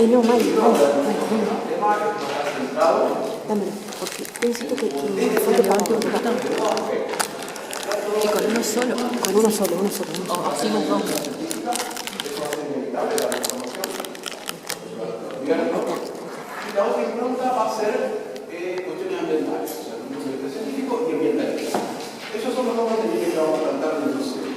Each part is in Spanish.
No, mal. Dámelo, porque necesito que falta para un botón. Y con uno solo. Con uno solo. O hacemos dos. Y la otra impronta va a ser cuestiones ambientales, o sea, un punto de vista científico y ambientalista. Esos son los dos contenidos que vamos a tratar en el museo.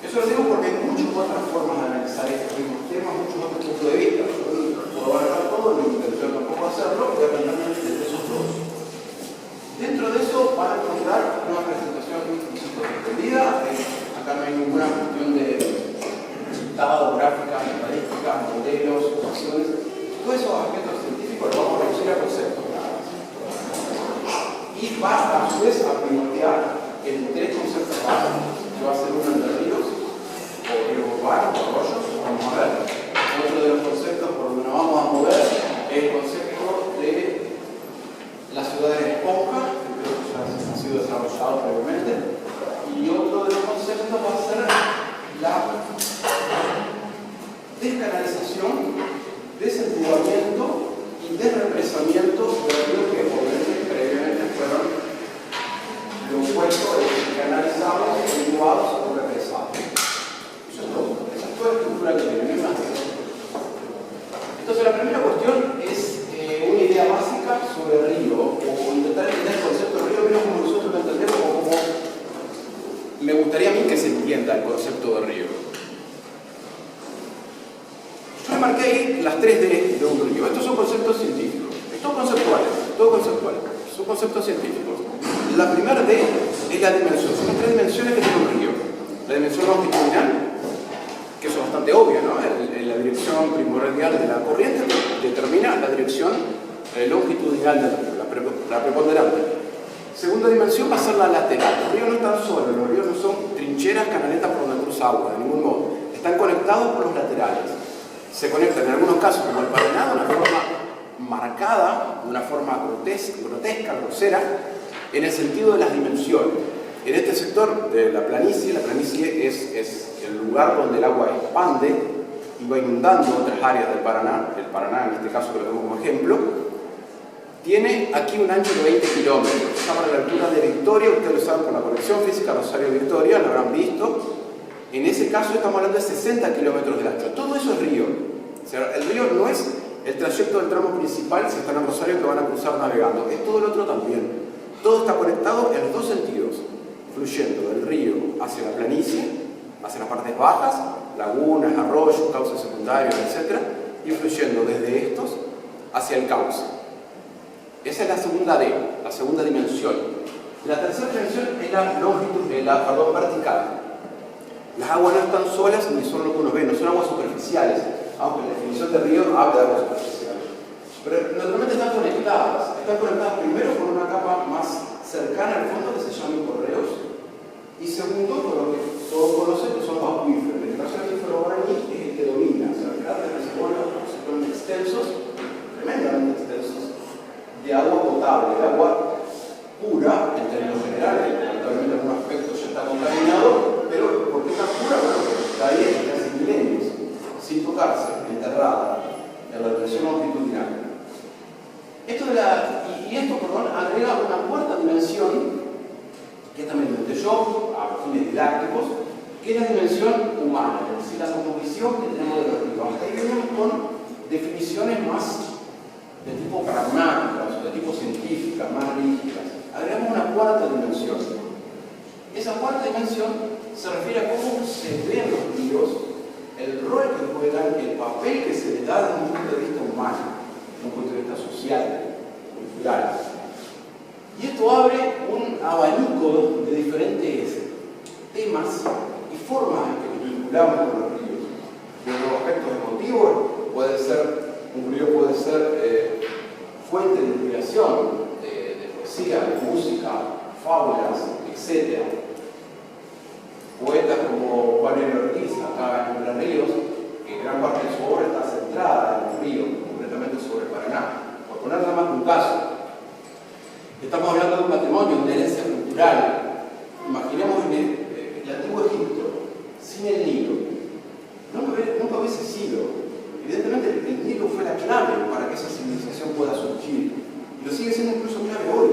Eso lo digo porque hay muchas otras formas de analizar estos mismos temas, muchos otros puntos de vista. Yo puedo abarcar todo, no intención tampoco hacerlo, voy a plantear desde esos dos. Dentro de eso van a encontrar una presentación extendida. Acá no hay ninguna cuestión de resultado, gráfica, estadística, modelos, ecuaciones. Todos esos aspectos científicos los vamos a reducir a conceptos. Y va a su vez a pivotear en tres conceptos básicos, que va a ser uno entre ríos, o ríos urbanos, o arroyos, vamos a ver. Otro de los conceptos por donde nos vamos a mover es el concepto de las ciudades de esponja, que creo que ya ha sido desarrollado previamente. Y otro de los conceptos va a ser la descanalización, desentubamiento y desrepresamiento de los ríos que previamente fueron revueltos, canalizados, entubados o represados. Eso es todo. Esa es toda la estructura que tiene. Entonces, la primera cuestión es una idea básica sobre el río, o intentar entender el concepto del río, menos como nosotros lo entendemos, o como me gustaría a mí que se entienda el concepto del río. Yo le marqué ahí las 3D de un río. Estos son conceptos científicos. Son conceptuales. Son conceptos científicos. La primera D es la dimensión. Son las 3 dimensiones que tiene un río. La dimensión longitudinal, que eso es bastante obvio, ¿no? La dirección primordial de la corriente determina la dirección longitudinal del río, la preponderante. Segunda dimensión va a ser la lateral. Los ríos no están solos, los ríos no son trincheras, canaletas por donde cruza agua, de ningún modo. Están conectados por los laterales. Se conectan en algunos casos, como el Paraná, de una forma marcada, de una forma grotesca, grosera, en el sentido de las dimensiones. En este sector de la planicie es el lugar donde el agua expande y va inundando otras áreas del Paraná. El Paraná, en este caso, que lo tengo como ejemplo, tiene aquí un ancho de 20 kilómetros. Estamos a la altura de Victoria, ustedes lo saben por la conexión física Rosario-Victoria, lo habrán visto. En ese caso estamos hablando de 60 kilómetros de ancho. Todo eso es río. O sea, el río no es el trayecto del tramo principal, si están en Rosario, que van a cruzar navegando. Es todo el otro también. Todo está conectado en los dos sentidos, fluyendo del río hacia la planicie, hacia las partes bajas, lagunas, arroyos, cauces secundarios, etc. Y fluyendo desde estos hacia el cauce. Esa es la segunda D, la segunda dimensión. La tercera dimensión es la longitud, vertical. Las aguas no están solas ni son lo que uno ve, no son aguas superficiales, aunque la definición de río habla de aguas superficiales. Pero naturalmente están conectadas primero con una capa más cercana al fondo que se llaman correos, y segundo, con lo que todos conocen, que son los acuíferos. En el caso del acuífero guaraní es el que domina, o sea, grandes reservorios son extensos, tremendamente extensos, de agua potable, de agua pura en términos generales. Lamentablemente en algún aspecto ya está contaminado, pero ¿por qué está pura? Bueno, porque está ahí desde hace milenios, sin tocarse, enterrada en la dimensión longitudinal. Esto agrega una cuarta dimensión, que también lo inventé yo, a fines didácticos, que es la dimensión humana, es decir, la cosmovisión que tenemos de los ríos. Hasta ahí venimos con definiciones más de tipo pragmáticas o de tipo científica, más rígidas. Agregamos una cuarta dimensión. Esa cuarta dimensión se refiere a cómo se ven los ríos, el rol que juegan, el papel que se les da desde un punto de vista humano, desde un punto de vista social, cultural. Y esto abre un abanico de diferentes temas y formas en que nos vinculamos con los ríos. Desde los aspectos emotivos, un río puede ser fuente de inspiración, de poesía, de música, fábulas, etc. Poetas como Juan L. Ortiz, acá en Entre Ríos, que gran parte de su obra está centrada en el río, concretamente sobre el Paraná. Por poner nada más un caso, estamos hablando de un patrimonio, de una herencia cultural. Imaginemos en el antiguo Egipto, sin el Nilo. Nunca hubiese sido. Evidentemente, era clave para que esa civilización pueda surgir. Y lo sigue siendo incluso clave hoy,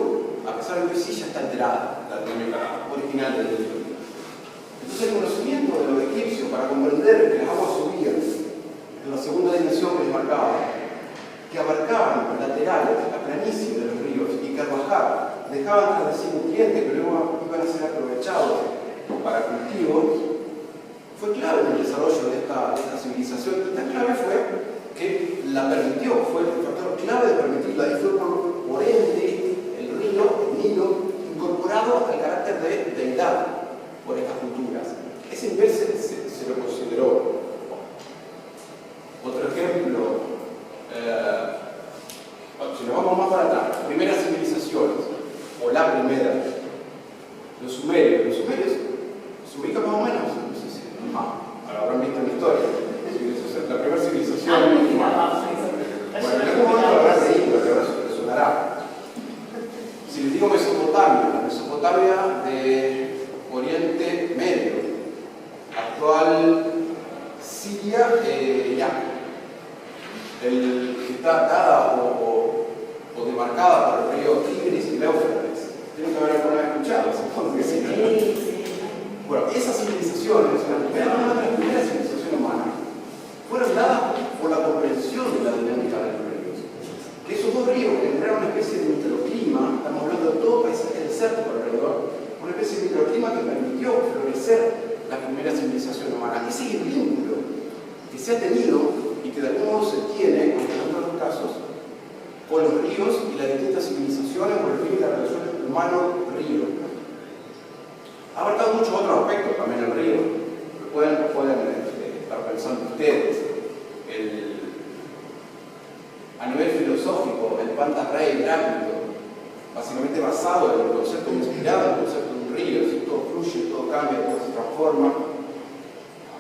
a pesar de que hoy sí ya está alterada la dinámica original del río. Entonces el conocimiento de los egipcios para comprender que las aguas subían en la segunda dimensión que les marcaba, que abarcaban los laterales, la planicie de los ríos y que al bajar dejaban tras de sí nutrientes que luego iban a ser aprovechados para cultivos, fue clave en el desarrollo de esta civilización. Y tan clave fue que la permitió, fue el factor clave de permitirla, y fue por ende el río, el Nilo, incorporado al carácter de deidad por estas culturas. Ese nivel se lo consideró. Otro ejemplo, si nos vamos más para atrás, las primeras civilizaciones, o la primera, los sumerios se ubican más o menos, no sé si ahora habrán visto en la historia, la primera civilización humana. Bueno, en algún momento lo habrán leído, que ahora se sonará. Si les digo Mesopotamia, la Mesopotamia de Oriente Medio, actual Siria, Irak, que está dada o demarcada por el río Tigris y el Éufrates. Tienen que haber alguna vez escuchado, supongo que sí. Bueno, esas civilizaciones, una de las primeras civilizaciones humanas, fueron dadas por la comprensión de la dinámica de los ríos. Que esos dos ríos generaron una especie de microclima, estamos hablando de todo paisaje desértico alrededor, una especie de microclima que permitió florecer la primera civilización humana. Ese es el vínculo que se ha tenido y que de algún modo se tiene, en algunos de los casos, con los ríos y las distintas civilizaciones, por el río y la relación humano-río. Ha abarcado muchos otros aspectos también el río. Pueden estar pensando ustedes. A nivel filosófico, el Pantarrey Heráclito, básicamente basado en el concepto inspirado en el concepto de un río, si todo fluye, todo cambia, todo se transforma.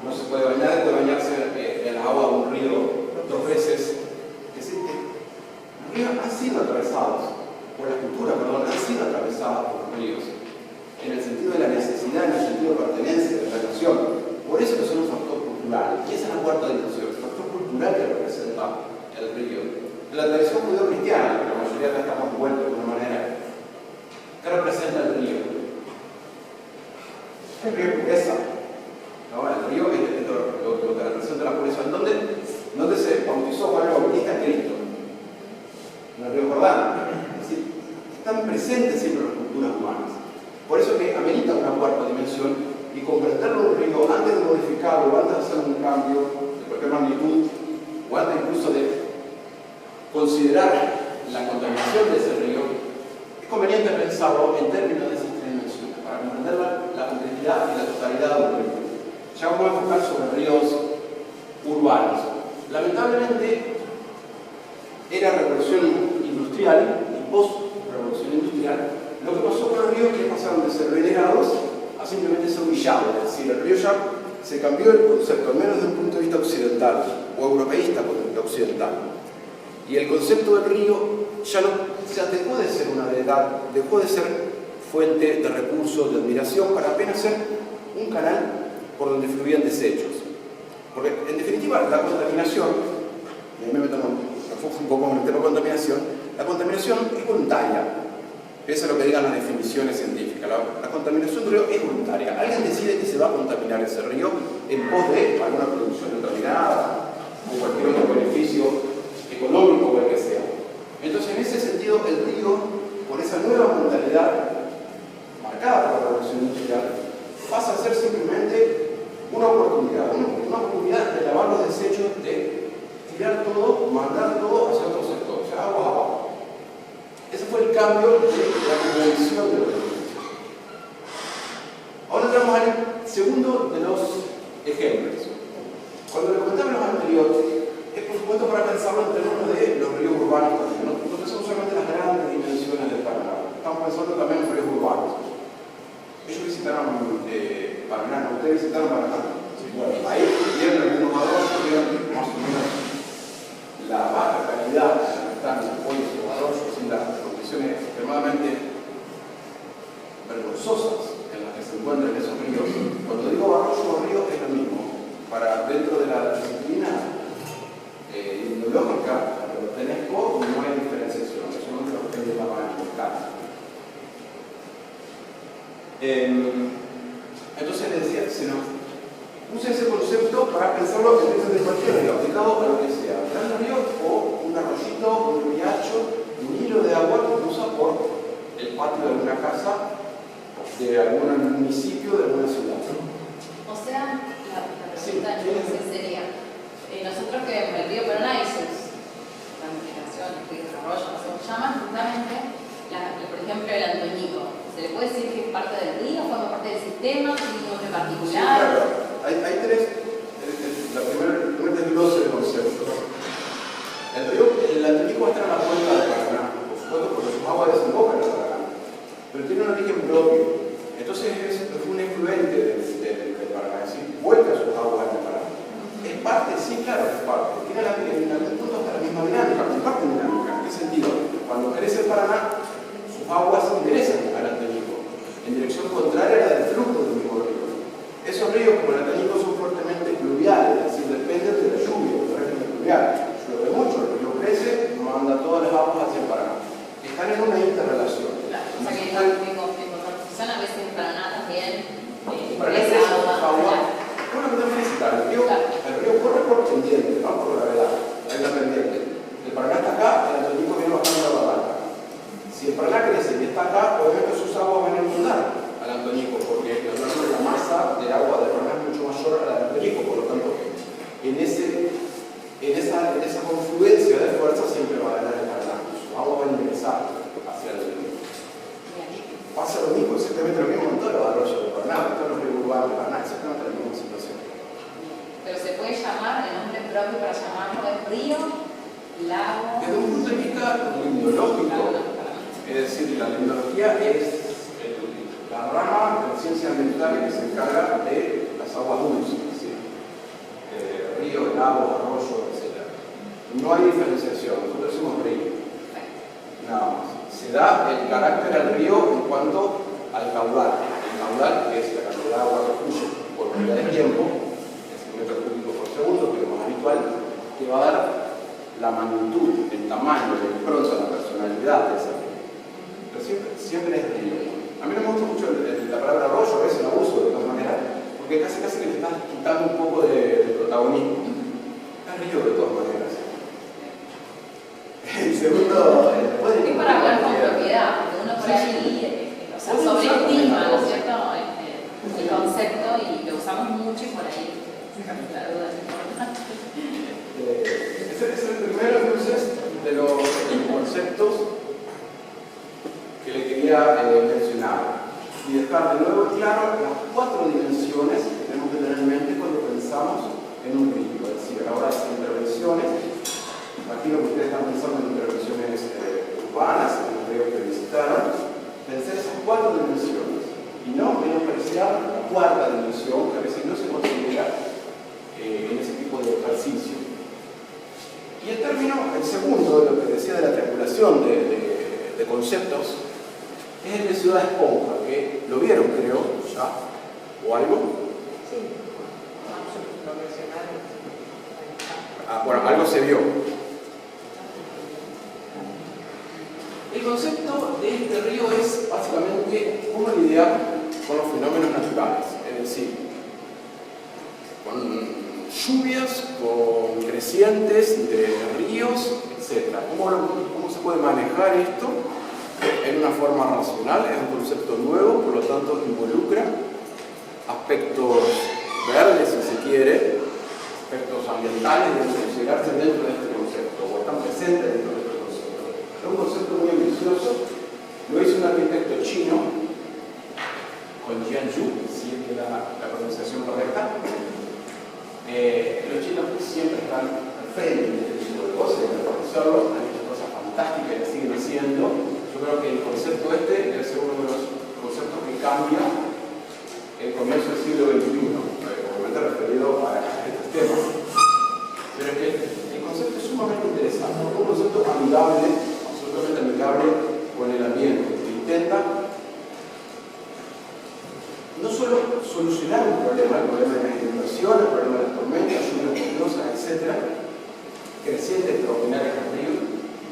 No se puede bañar, puede bañarse en el agua de un río 2 veces. Es decir, los ríos han sido atravesados, por la cultura, perdón, han sido atravesados por los ríos, en el sentido de la necesidad, en el sentido de pertenencia, de relación. Por eso que son un factor cultural. Y esa es la cuarta dimensión, el factor cultural que representa el río. En la tradición judeo-cristiana, que la mayoría de estamos envueltos de una manera, ¿qué representa el río? El río es pureza. ¿No? El río es lo que representa la pureza. ¿Dónde se bautizó Juan el Bautista? Cristo. En el río Jordán. Es decir, están presentes siempre las culturas humanas. Por eso que amerita una cuarta dimensión y comprenderlo un río antes de modificarlo, antes de hacer un cambio de cualquier magnitud, o antes incluso de considerar la contaminación de ese río, es conveniente pensarlo en términos de esas 3 dimensiones, para comprender la complejidad y la totalidad de un río. Ya vamos a enfocar sobre ríos urbanos. Lamentablemente, era revolución industrial y post-revolución industrial, lo que pasó con los ríos es que pasaron de ser venerados a simplemente ser humillados. Es decir, el río ya se cambió el concepto, al menos desde un punto de vista occidental, o europeísta occidental. Y el concepto del río ya dejó de ser una deidad, dejó de ser fuente de recursos, de admiración, para apenas ser un canal por donde fluían desechos. Porque, en definitiva, la contaminación, y me meto un poco en el tema de contaminación, la contaminación es voluntaria. Eso es lo que digan las definiciones científicas. La contaminación del río es voluntaria. Alguien decide que se va a contaminar ese río en pos de alguna producción determinada o cualquier otro beneficio económico o el que sea. Entonces, en ese sentido, el río, por esa nueva mentalidad marcada por la revolución industrial, pasa a ser simplemente una oportunidad de lavar los desechos, de tirar todo, mandar todo hacia otro sector, o sea, agua abajo. Ese fue el cambio de la convención de los ríos. Ahora entramos al segundo de los ejemplos. Cuando le comentaba los anteriores, es por supuesto para pensarlo en términos de los ríos urbanos también. No pensamos solamente en las grandes dimensiones del Paraná, estamos pensando también en los ríos urbanos. Ellos visitaron Paraná, ¿no? Ustedes visitaron Paraná. Bueno, ahí vieron algunos arroyos, vieron más o menos la baja calidad en la que están los pollos o arroyos, sin las condiciones extremadamente vergonzosas en las que se encuentran esos ríos. Cuando digo arroyo o río es lo mismo. Para dentro de la disciplina ideológica a la que pertenezco, no hay diferenciación. Eso no es lo que es la mercado. Entonces les decía, use ese concepto para pensarlo en términos de cualquier río, aplicado a lo que sea. Un gran río o un arroyito, un riacho, un hilo de agua que cruza por el patio de alguna casa, de algún municipio, de alguna ciudad. O sea, la pregunta entonces sería, nosotros que el río Paraná y sus ramificaciones, ríos, arroyos, no sé cómo se llaman, justamente, por ejemplo, el Antoñico, ¿se le puede decir que es parte del río, forma parte del sistema, tiene un nombre particular? Sí, claro. Hay tres, el primer desglose del concepto. El río, el Antoñico está en la cuenca de Paraná, por supuesto, porque sus aguas desembocan en el Paraná, pero tiene un origen propio. Entonces es un efluente del Paraná, es decir, vuelca sus aguas en el Paraná. Es parte, sí, claro, es parte. Tiene en algún punto hasta la misma dinámica, comparte dinámica. ¿En qué sentido? Cuando crece el Paraná, sus aguas ingresan al Antoñico, en dirección contraria a la del flujo del mismo río. Esos ríos, como el Antoñico, son fuertemente fluviales, es decir, dependen de la lluvia, del régimen fluvial. Llueve mucho, el río crece, manda todas las aguas hacia el Paraná. Están en una interrelación. Claro, o sea que en confusión a veces para nada también ingresa agua. Bueno, que también es el río corre por pendiente, no por gravedad, hay una pendiente. El Paraná está acá, el Antoñico viene bajando la barranca. Si el Paraná crece y está acá, obviamente sus aguas van a inundar al Antoñico, porque la masa de agua del Paraná es mucho mayor a la del Antoñico, por lo tanto, en esa confluencia de fuerza siempre va a ganar el Paraná. Sus aguas van a ingresar hacia el río. Pasa lo mismo, exactamente lo mismo en todos los arroyos del Paraná, en todos los ríos urbanos del Paraná, exactamente la misma situación. Pero se puede llamar el nombre propio para llamarlo de río, lago. Desde un punto de vista limnológico, es decir, la limnología es la rama de la ciencia ambiental que se encarga de las aguas dulces, ¿sí? Ríos, lagos, arroyos, etc. No hay diferenciación, nosotros decimos río, nada más. Se da el carácter al río en cuanto al caudal. El caudal, que es la cantidad de agua que fluye por unidad de tiempo, metros cúbicos por segundo, que es lo más habitual, que va a dar la magnitud, el tamaño, la impronta, la personalidad de esa río. Pero siempre es río. A mí no me gusta mucho la palabra arroyo, a veces la uso de todas maneras, porque casi que le estás quitando un poco de protagonismo. Es río de todas maneras. El segundo, es para hablar con propiedad, porque uno por ahí sobreestima, ¿no es cierto?, el concepto y lo usamos mucho y por ahí la duda es importante. Ese es el primero, entonces, de los conceptos que le quería mencionar y dejar de nuevo claro las 4 dimensiones que tenemos que tener en mente cuando pensamos en un río. Es decir, ahora las intervenciones. Imagino que ustedes están pensando en intervenciones urbanas, en los ríos que visitaron. Pensar esas 4 dimensiones y no menospreciar la 4ª dimensión que a veces no se considera en ese tipo de ejercicio. Y el segundo, lo que decía de la triangulación de conceptos, es el de Ciudad Esponja, que lo vieron, creo, ya, o algo. Sí. Bueno, algo se vio. El concepto de este río es básicamente cómo lidiar con los fenómenos naturales, es decir, con lluvias, con crecientes de ríos, etc. ¿Cómo se puede manejar esto en una forma racional? Es un concepto nuevo, por lo tanto involucra aspectos verdes, si se quiere, aspectos ambientales deben considerarse dentro de este concepto, o están presentes dentro de este concepto. Es un concepto muy ambicioso, lo hizo un arquitecto chino, con Jianzhu, si es que la pronunciación correcta. Los chinos siempre están al frente de este tipo de cosas, de reconocerlo, han hecho cosas fantásticas y las siguen haciendo. Yo creo que el concepto este debe ser uno de los conceptos que cambia el comienzo del siglo XXI, obviamente referido a estos temas. Pero es que el concepto es sumamente interesante, es un concepto amigable, absolutamente amigable con el ambiente, que intenta no solo solucionar un problema, el problema de la inundación, el problema de las tormentas, lluvias copiosas, etc., crecientes extraordinarias del río,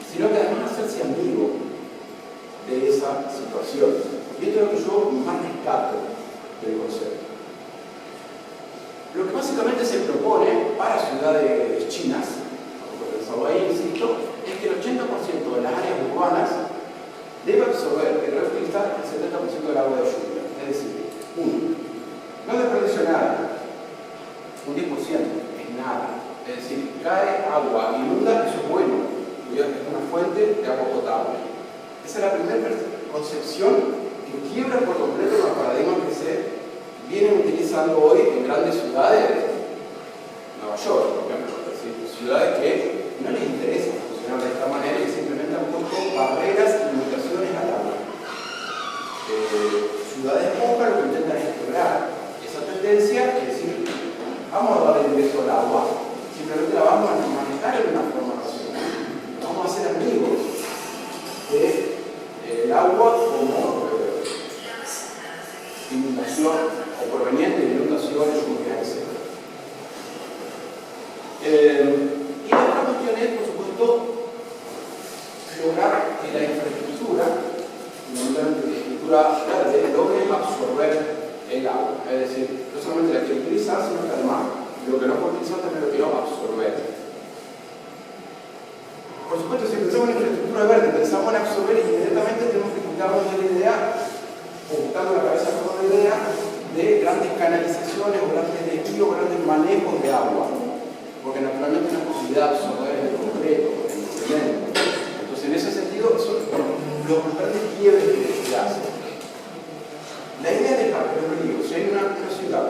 sino que además hacerse amigo de esa situación. Y esto es lo que yo más rescato del concepto. Lo que básicamente se propone para ciudades chinas, como pensado ahí, insisto, es que el 80% de las áreas urbanas debe absorber y reutilizar el 70% del agua de lluvia. Es decir, no desperdicio nada, un 10% es nada. Es decir, cae agua, inunda, eso es bueno, es una fuente de agua potable. Esa es la primera concepción que quiebra por completo los paradigmas que se vienen utilizando hoy en grandes ciudades, Nueva York, por ejemplo, es decir, ciudades que no les interesa funcionar de esta manera y simplemente han puesto barreras y limitaciones al agua. Ciudades pocas lo que intentan es quebrar esa tendencia, es decir, vamos a darle ingreso al agua, simplemente la vamos a manejar en una forma racional. Vamos a ser amigos del agua como inundación o proveniente de inundaciones, lluvia, etc. Y la otra cuestión es, por supuesto, lograr que la infraestructura, fundamentalmente la infraestructura verde, logre absorber el agua. Es decir, no solamente la quiero utilizar, sino que además lo que no puedo utilizar también lo quiero absorber. Por supuesto, si pensamos en infraestructura verde, pensamos en absorber, inmediatamente tenemos que quitarnos de la idea, o buscando la cabeza con la idea de grandes canalizaciones o grandes desvíos, grandes manejos de agua, porque naturalmente no es posibilidad de absorber en el concreto, en el cemento. Entonces, en ese sentido, son los grandes quiebres que se hacen. La idea de dejar que los ríos, si hay una ciudad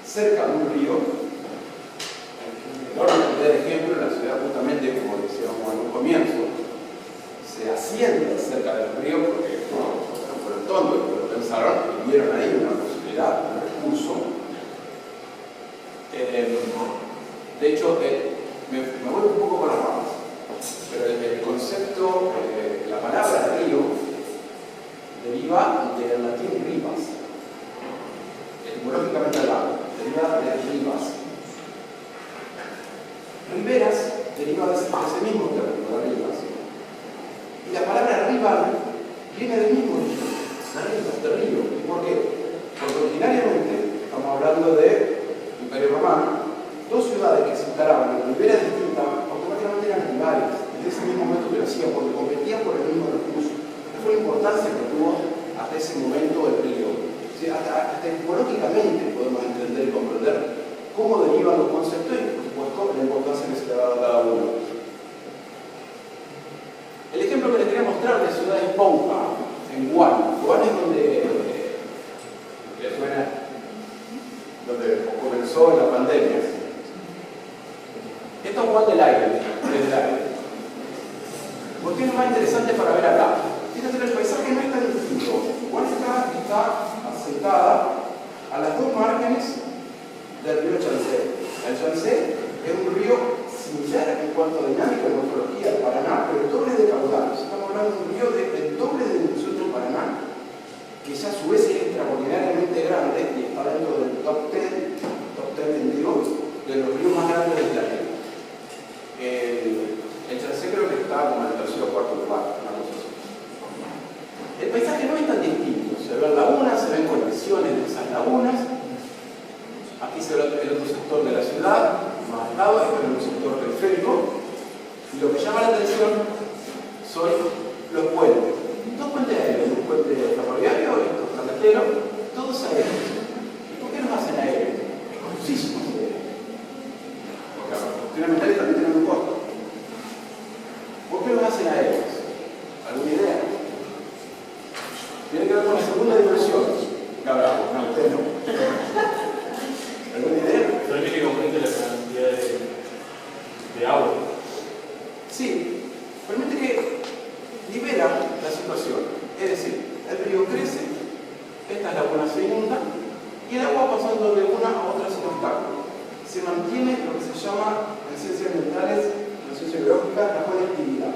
cerca de un río, enorme cantidad de ejemplos, la ciudad justamente, como decíamos en un comienzo, se asienta cerca del río porque no fueron tontos, pero pensaron y vieron ahí una posibilidad, un recurso. De hecho, me vuelvo un poco con las ramas, pero el concepto, la palabra río, deriva del latín rivas, etimológicamente hablando, deriva de rivas. Riberas deriva de ese mismo término, de rivas. Y la palabra rival viene del mismo origen, de río. ¿Y por qué? Porque originariamente, estamos hablando del Imperio Romano, dos ciudades que se instalaban en riberas distintas automáticamente eran rivales. Desde ese mismo momento que lo hacían, porque competían por el mismo recurso. Esta fue la importancia que tuvo hasta ese momento el río. O sea, hasta etimológicamente podemos entender y comprender cómo derivan los conceptos y, por supuesto, la importancia que se le da a cada uno. El ejemplo que les quería mostrar de Ciudad Esponja, en Wuhan. Wuhan es donde comenzó la pandemia. Esto es Wuhan del aire, desde el aire. ¿Por qué es lo más interesante para ver acá? Fíjense que el paisaje no es tan distinto. Wuhan está asentada a las dos márgenes del río Yangtze. El Yangtze es un río similar en cuanto a dinámica y morfología al Paraná, pero el doble de caudal. Estamos hablando de un río del doble de dimensión del Paraná, que ya a su vez es extraordinariamente grande y está dentro del top 10 de los ríos más grandes del planeta. El Yangtze creo que está como en el tercer o cuarto lugar, una cosa así. El paisaje no es tan distinto. Se ven lagunas, se ven conexiones de esas lagunas. Aquí se ve el otro sector de la ciudad, más al lado, este es un sector periférico. Y lo que llama la atención son los puentes. Dos puentes aéreos, un puente ferroviario y otro carretero, todos aéreos. ¿Y por qué los hacen aéreos? Es costosísimo hacer aéreos. Porque las cuestiones mentales también tienen un costo. ¿Por qué los hacen aéreos? ¿Alguna idea? Tiene que ver con la segunda dimensión. Cabrón, no, usted no. ¿Alguna idea? Permite que aumente la cantidad de agua. Sí, permite que libera la situación. Es decir, el río crece, estas lagunas se inundan y el agua pasando de una a otra sin obstáculo. Se mantiene lo que se llama, en ciencias ambientales, en ciencias biológicas, la conectividad.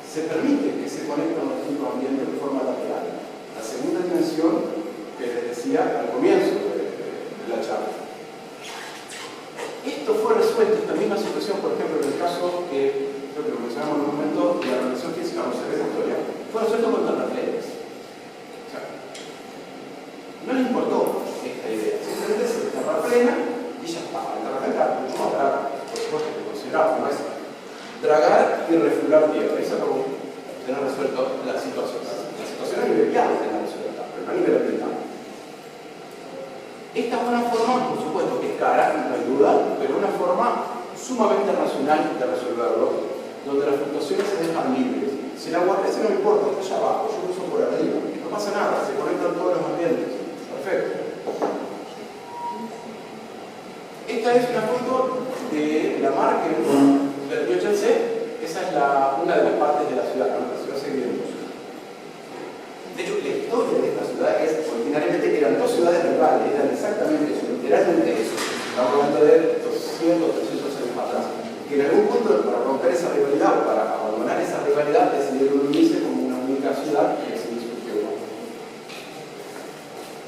Se permite que se conecten los distintos ambientes de forma lateral. La segunda dimensión que les decía al comienzo de la charla. Esto fue resuelto, esta misma situación, por ejemplo, en el caso momento la relación física no se ve en la historia, fue resuelto con terraplenes. O sea, no les importó esta idea, simplemente se terraplena y ya está. El terraplén era mucho más barato, por supuesto que consideraba, no es dragar y reflular tierra. Eso es como tener resuelto la situación. La situación a nivel vial tener resuelta, pero no a nivel ambiental. Esta es una forma, por supuesto, que es cara, no hay duda, pero una forma sumamente racional de resolverlo, donde las fluctuaciones se dejan libres. Si el agua crece no me importa, está allá abajo, yo lo uso por arriba, no pasa nada, se conectan todos los ambientes. Perfecto. Esta es una foto de la marca del río Chelsea. Esa es una de las partes de la ciudad, ¿no? La ciudad se divide en dos. De hecho, la historia de esta ciudad es, originariamente eran dos ciudades rivales, eran exactamente eso, literalmente eso. Estamos hablando de 200 o 300 años atrás. Que en algún punto, para romper esa rivalidad, para abandonar esa rivalidad, decidieron unirse como una única ciudad y así surgió.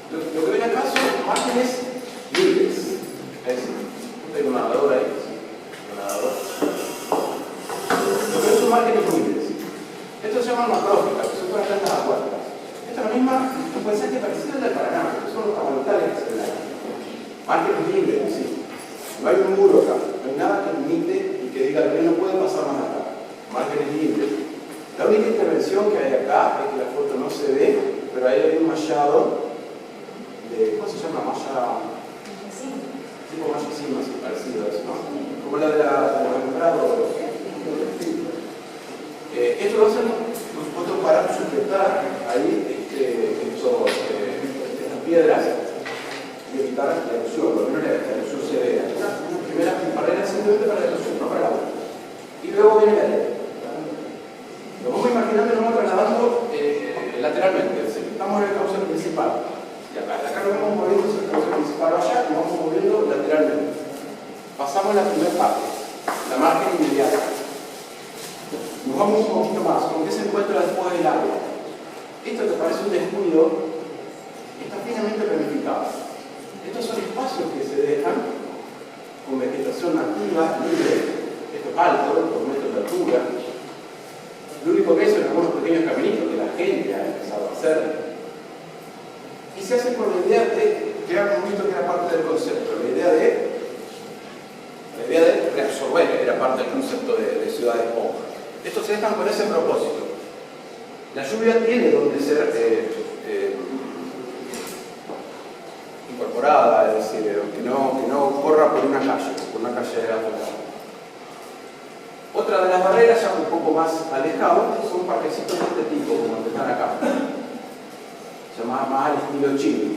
Lo que ven acá son márgenes libres. Es decir, tengo un nadador ahí. Un nadador. Lo que ven son márgenes libres. Esto se llama macrófitas, que son todas las plantas acuáticas. Esta es la misma, un paisaje parecido al del Paraná, que son los tamanitales que se ven ahí. Márgenes libres, sí. No hay un muro acá, no hay nada que limite y que diga que no puede pasar más acá. Márgenes libres. La única intervención que hay acá es que la foto no se ve, pero ahí hay un mallado de, ¿cómo se llama? Malla. Tipo malla encima, así parecido a eso, ¿no? Como la de los sembrados. Esto lo hacen, por supuesto, para sujetar ahí estas piedras y evitar la erosión, lo menos la erosión severa. Una primera barrera simplemente para la erosión, no para el agua. Y luego viene la arena. Lo vamos imaginando y nos vamos trasladando lateralmente, es decir, estamos en el cauce principal. Y acá nos vamos moviendo hacia el cauce principal allá y vamos moviendo lateralmente. Pasamos a la primera parte, la margen inmediata. Nos vamos un poquito más, ¿con qué se encuentra después del agua? Esto que parece un descuido está finamente planificado. Estos son espacios que se dejan con vegetación nativa, libre, esto es alto, 2 metros de altura. Lo único que es son algunos pequeños caminitos que la gente ha empezado a hacer. Y se hace con la idea de, que hemos visto que era parte del concepto, la idea de reabsorber, era parte del concepto de ciudad de esponja. Estos se dejan con ese propósito. La lluvia tiene donde ser incorporada, es decir, que no corra por una calle de afuera. Otra de las barreras, ya un poco más alejado, son parquecitos de este tipo, como el que están acá. Se llama más al estilo chino.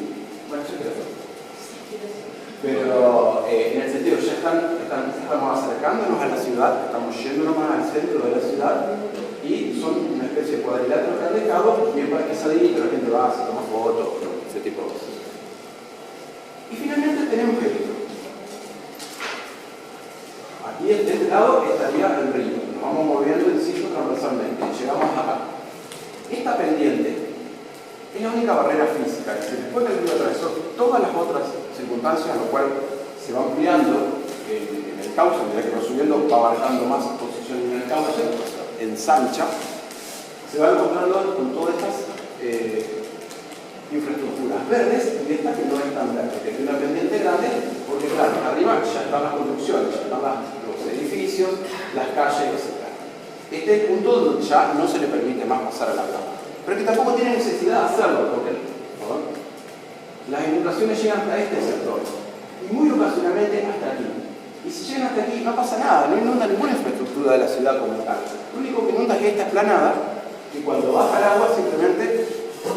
Bueno, eso es pero en el sentido, ya estamos acercándonos a la ciudad, estamos yéndonos más al centro de la ciudad y son una especie de cuadriláteros que han dejado bien parquizaditos, la gente va, se toma fotos, ese tipo de cosas. Y finalmente tenemos esto. Aquí de este lado estaría el río, nos vamos moviendo el sitio transversalmente y llegamos acá. Esta pendiente es la única barrera física, que después que el río atravesó todas las otras circunstancias, a lo cual se va ampliando en el cauce, a medida que va subiendo, va abarcando más posiciones en el cauce, ensancha, se va encontrando con todas estas infraestructuras verdes y esta que no es tan verde, que tiene una pendiente grande, porque claro, arriba ya están las construcciones, ya están los edificios, las calles, etc. Este es el punto donde ya no se le permite más pasar al agua. Pero que tampoco tiene necesidad de hacerlo, porque las inundaciones llegan hasta este sector y muy ocasionalmente hasta aquí. Y si llegan hasta aquí no pasa nada, no inunda ninguna infraestructura de la ciudad como tal. Lo único que inunda es esta esplanada, que cuando baja el agua simplemente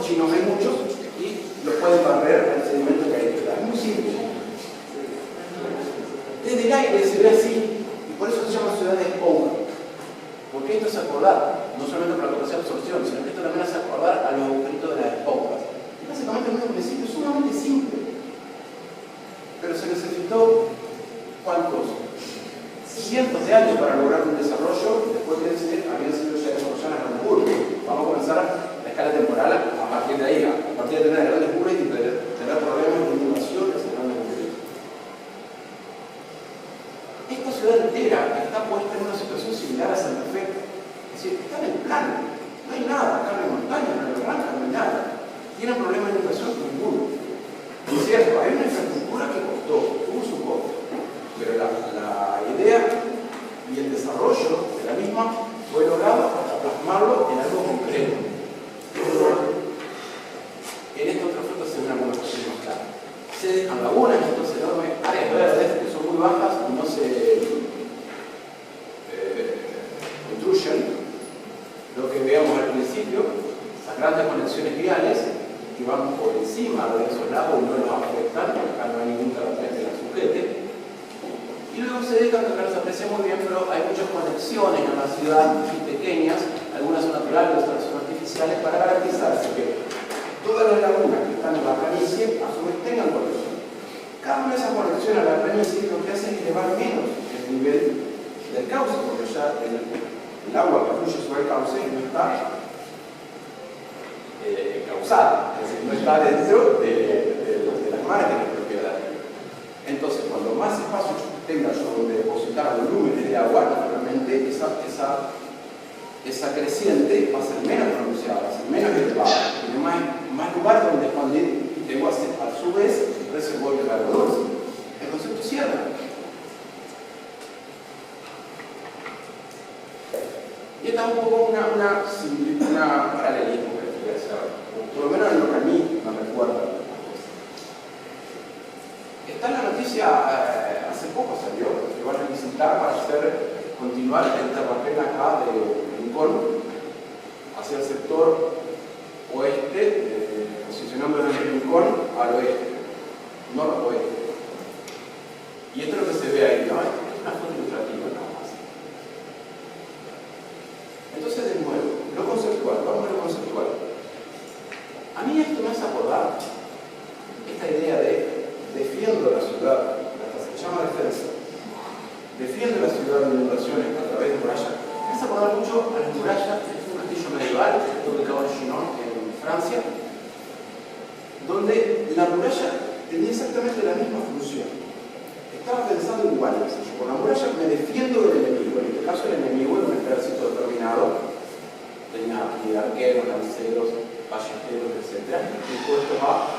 chinos hay muchos y los pueden barrer al sedimento que hay detrás. Es muy simple. Desde el aire se ve así y por eso se llama ciudad de esponja. Porque esto es acordar, no solamente para la capacidad de absorción, sino que esto también hace acordar a los agujeritos de las esponjas. Y básicamente es un principio sumamente simple. Pero se necesitó, ¿cuántos? Cientos de años para lograr un desarrollo, después de ese habían sido ya desarrolladas las grandes urbes. Vamos a comenzar la escala temporal a partir de ahí, a partir de tener grandes urbes y tener problemas de inundaciones en grandes urbes. Esta ciudad entera está puesta en una situación similar a Santa Fe. Es decir, están en plano, no hay nada, acá no hay montaña, no hay barranca, no hay nada. ¿Tienen problema de inundación? Ninguno. Y es cierto, hay una infraestructura que costó, tuvo su costo, pero la idea y el desarrollo de la misma fue logrado hasta plasmarlo en algo concreto. En esta otra foto se ven algunas cosas más claras. Se dejan lagunas, estos enormes áreas verdes que son muy bajas y no se construyen. Lo que veíamos al principio, esas grandes conexiones viales que van por encima de esos lagos y no los afectan, acá no hay ningún terraplén que la sujete. Y luego se dejan, que acá no se aprecia muy bien, pero hay muchas conexiones en la ciudad, muy pequeñas, algunas son naturales, otras son artificiales, para garantizarse que todas las lagunas que están en la planicie a su vez tengan conexión. Cada una de esas conexiones a la planicie lo que hace es elevar menos el nivel del cauce, porque ya el agua que fluye sobre el cauce no está causada, es decir, no está dentro de las márgenes de propiedad. Entonces, cuando más espacio tenga yo donde depositar volúmenes de agua, naturalmente esa creciente va a ser menos pronunciada, va a ser menos elevada, tiene más lugar donde expandir y tengo a su vez reservorio de agua dulce. El concepto cierra. Y esta es un poco una paralelismo que voy a hacer ahora, por lo menos en lo que a mí me recuerda. Está en la noticia, hace poco salió, que van a licitar para continuar el terraplén acá de Rincón hacia el sector oeste, posicionándolo en Rincón al oeste, noroeste. Y esto es lo que se ve ahí, ¿no? Es una foto ilustrativa nada más. Entonces, de nuevo, lo conceptual, vamos a lo conceptual. A mí esto me hace acordar esta idea de defiendo la ciudad, hasta se llama defensa, defiende la ciudad de inundaciones a través de murallas. Me hace acordar mucho a las murallas, es un castillo medieval, ubicado en Chinon, en Francia, donde la muralla tenía exactamente la misma función. Estaba pensando igual, con la muralla me defiendo del enemigo, en este caso el enemigo era un ejército determinado, tenía arqueros, lanceros, ballesteros, etc., dispuestos a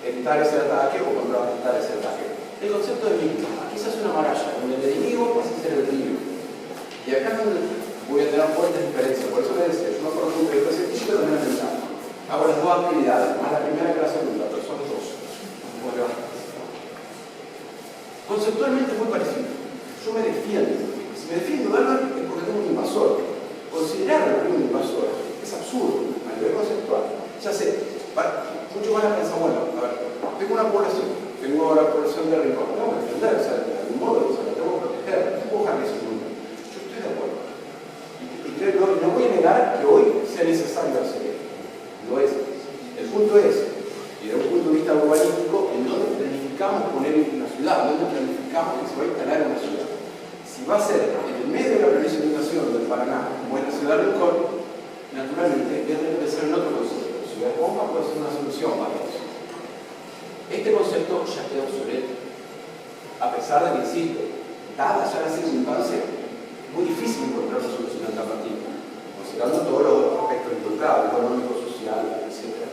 evitar ese ataque o contrarrestar ese ataque. El concepto es mismo. Aquí se hace una muralla donde el enemigo pasa a ser el río. Y acá es donde voy a tener fuertes diferencias. Por eso les decía, yo me acuerdo que un castillo también es mental. Hago las dos actividades, más la primera que la segunda, pero son dos. Conceptualmente es muy parecido. Yo me defiendo. Si me defiendo de algo es porque tengo un invasor. Considerar al río un invasor es absurdo a nivel conceptual. Ya sé. Muchos van a pensar, bueno, a ver, tengo una población, tengo la población de Rincón, tengo que defender, o sea, de algún modo, o sea, la tengo que proteger, no puedo dejar que se inunde. Yo estoy de acuerdo. Y creo que no voy a negar que hoy sea necesario hacer esto. Lo es. El punto es, y desde un punto de vista urbanístico, en dónde planificamos poner una ciudad, dónde planificamos que se va a instalar una ciudad. Si va a ser en el medio de la planificación del Paraná, como es la ciudad de Rincón, naturalmente voy a tener que pensar en otro concepto. La bomba puede ser una solución para eso. Este concepto ya queda obsoleto. A pesar de que, insisto, dada ya la circunstancia, es muy difícil encontrar una solución alternativa, considerando todos los aspectos involucrados, económico, social, etc.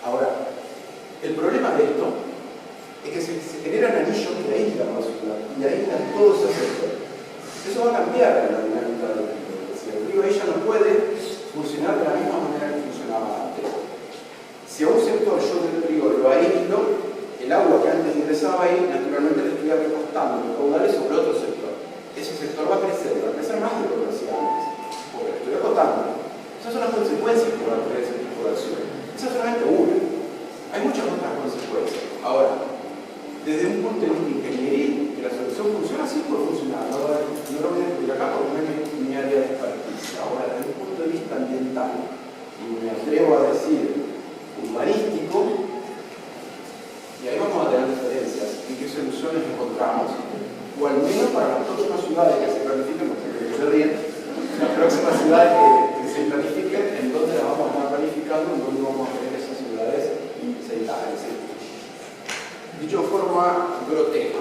Ahora, el problema de esto es que se generan anillos que aíslan la ciudad y aíslan todo ese sector. Eso va a cambiar la dinámica del río. Si el río ella no puede funcionar de la misma manera que funcionaba antes. Si a un sector yo del río lo aíslo, el agua que antes ingresaba ahí, naturalmente le estoy recostando los caudales sobre otro sector. Ese sector va a crecer más de lo que hacía antes, porque le estoy acotando. Esas son las consecuencias que va a tener ese tipo de acción. Esa es solamente una. Hay muchas otras consecuencias. Ahora, desde un punto de vista ingenieril, que la solución funciona, sí puede funcionar. No lo voy a descubrir acá porque no es mi área de expertise. Ahora, desde un punto de vista ambiental, y me atrevo a decir urbanístico, y ahí vamos a tener diferencias en qué soluciones encontramos, o al menos para las próximas ciudades que se planifiquen, no sé qué se ríen, las próximas ciudades que se planifiquen, en dónde las vamos a estar planificando, en dónde vamos a tener esas ciudades se instalen. Dicho de forma grotesca,